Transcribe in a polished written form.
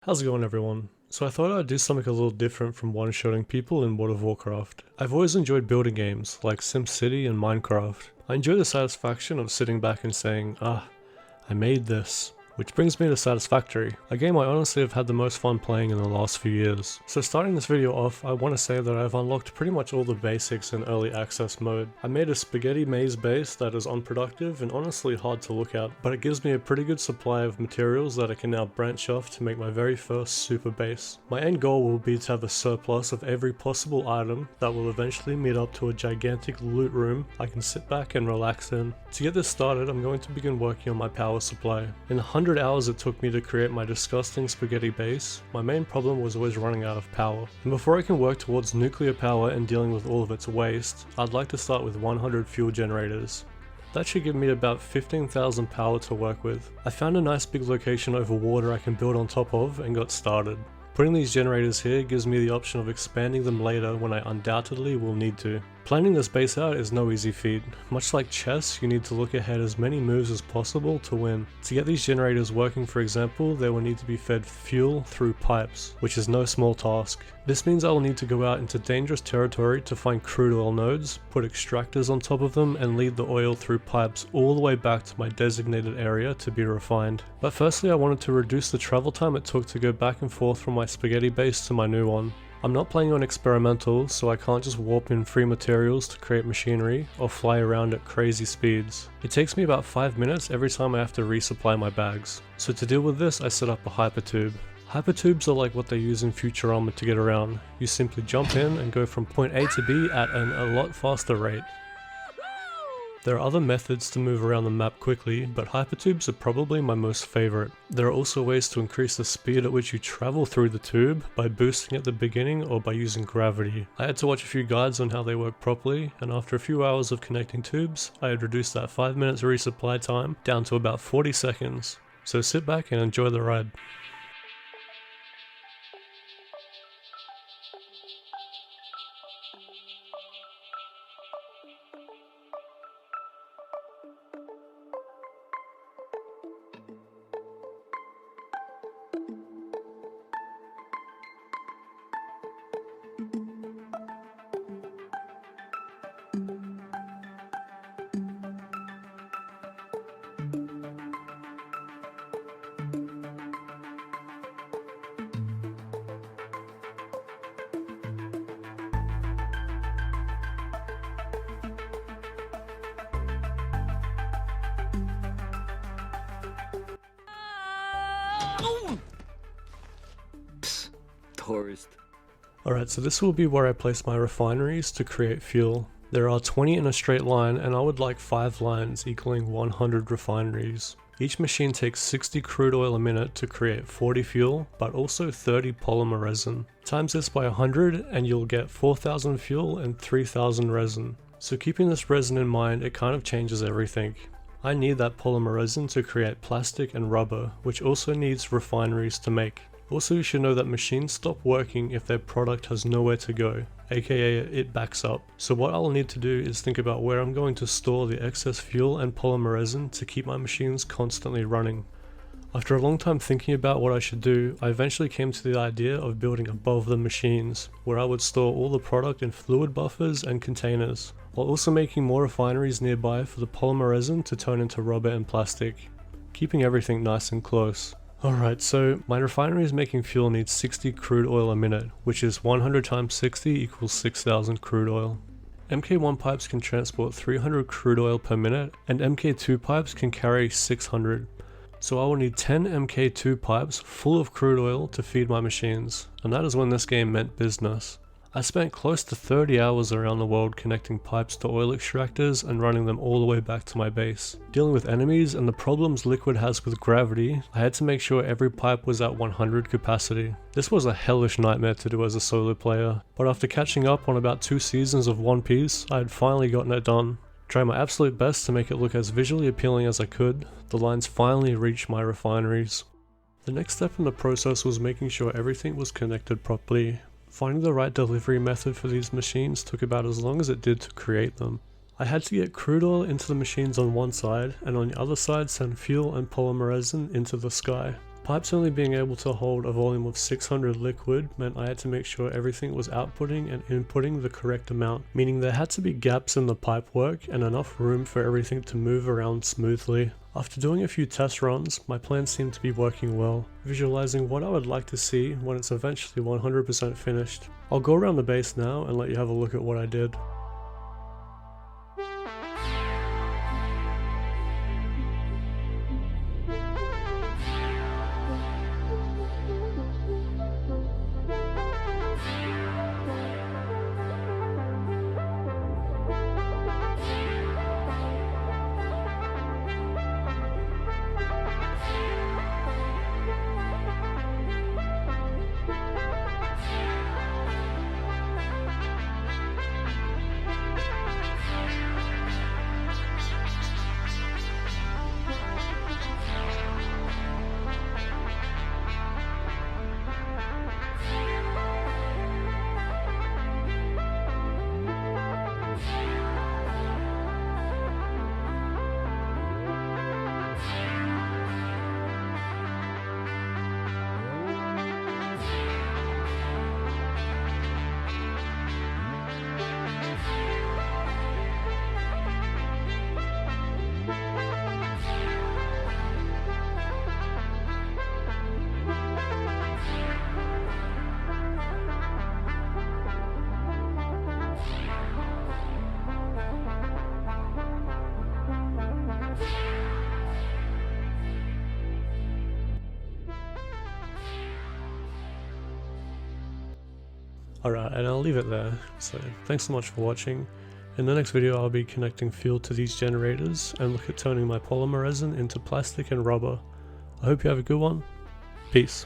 How's it going, everyone? So I thought I'd do something a little different from one-shotting people in World of Warcraft. I've always enjoyed building games like SimCity and Minecraft. I enjoy the satisfaction of sitting back and saying, I made this. Which brings me to Satisfactory, a game I honestly have had the most fun playing in the last few years. So starting this video off, I want to say that I've unlocked pretty much all the basics in early access mode. I made a spaghetti maze base that is unproductive and honestly hard to look at, but it gives me a pretty good supply of materials that I can now branch off to make my very first super base. My end goal will be to have a surplus of every possible item that will eventually meet up to a gigantic loot room I can sit back and relax in. To get this started, I'm going to begin working on my power supply. In 100 hours it took me to create my disgusting spaghetti base, my main problem was always running out of power. And before I can work towards nuclear power and dealing with all of its waste, I'd like to start with 100 fuel generators. That should give me about 15,000 power to work with. I found a nice big location over water I can build on top of and got started. Putting these generators here gives me the option of expanding them later when I undoubtedly will need to. Planning this base out is no easy feat. Much like chess, you need to look ahead as many moves as possible to win. To get these generators working, for example, they will need to be fed fuel through pipes, which is no small task. This means I will need to go out into dangerous territory to find crude oil nodes, put extractors on top of them, and lead the oil through pipes all the way back to my designated area to be refined. But firstly, I wanted to reduce the travel time it took to go back and forth from my spaghetti base to my new one. I'm not playing on experimental, so I can't just warp in free materials to create machinery or fly around at crazy speeds. It takes me about 5 minutes every time I have to resupply my bags. So to deal with this, I set up a hypertube. Hypertubes are like what they use in Futurama to get around. You simply jump in and go from point A to B at a lot faster rate. There are other methods to move around the map quickly, but hypertubes are probably my most favorite. There are also ways to increase the speed at which you travel through the tube by boosting at the beginning or by using gravity. I had to watch a few guides on how they work properly, and after a few hours of connecting tubes, I had reduced that 5 minutes resupply time down to about 40 seconds. So sit back and enjoy the ride. Tourist. Alright, so this will be where I place my refineries to create fuel. There are 20 in a straight line, and I would like 5 lines equaling 100 refineries. Each machine takes 60 crude oil a minute to create 40 fuel, but also 30 polymer resin. Times this by 100 and you'll get 4,000 fuel and 3,000 resin. So keeping this resin in mind, it kind of changes everything. I need that polymer resin to create plastic and rubber, which also needs refineries to make. Also, you should know that machines stop working if their product has nowhere to go, aka it backs up. So what I'll need to do is think about where I'm going to store the excess fuel and polymer resin to keep my machines constantly running. After a long time thinking about what I should do, I eventually came to the idea of building above the machines, where I would store all the product in fluid buffers and containers, while also making more refineries nearby for the polymer resin to turn into rubber and plastic, keeping everything nice and close. Alright, so my refineries making fuel needs 60 crude oil a minute, which is 100 times 60 equals 6,000 crude oil. MK1 pipes can transport 300 crude oil per minute, and MK2 pipes can carry 600. So I will need 10 MK2 pipes full of crude oil to feed my machines, and that is when this game meant business. I spent close to 30 hours around the world connecting pipes to oil extractors and running them all the way back to my base. Dealing with enemies and the problems Liquid has with gravity, I had to make sure every pipe was at 100 capacity. This was a hellish nightmare to do as a solo player, but after catching up on about 2 seasons of One Piece, I had finally gotten it done. Trying my absolute best to make it look as visually appealing as I could, the lines finally reached my refineries. The next step in the process was making sure everything was connected properly. Finding the right delivery method for these machines took about as long as it did to create them. I had to get crude oil into the machines on one side, and on the other side send fuel and polymer resin into the sky. Pipes only being able to hold a volume of 600 liquid meant I had to make sure everything was outputting and inputting the correct amount, meaning there had to be gaps in the pipework and enough room for everything to move around smoothly. After doing a few test runs, my plan seemed to be working well, visualizing what I would like to see when it's eventually 100% finished. I'll go around the base now and let you have a look at what I did. Alright, and I'll leave it there. So thanks so much for watching. In the next video I'll be connecting fuel to these generators and look at turning my polymer resin into plastic and rubber. I hope you have a good one. Peace.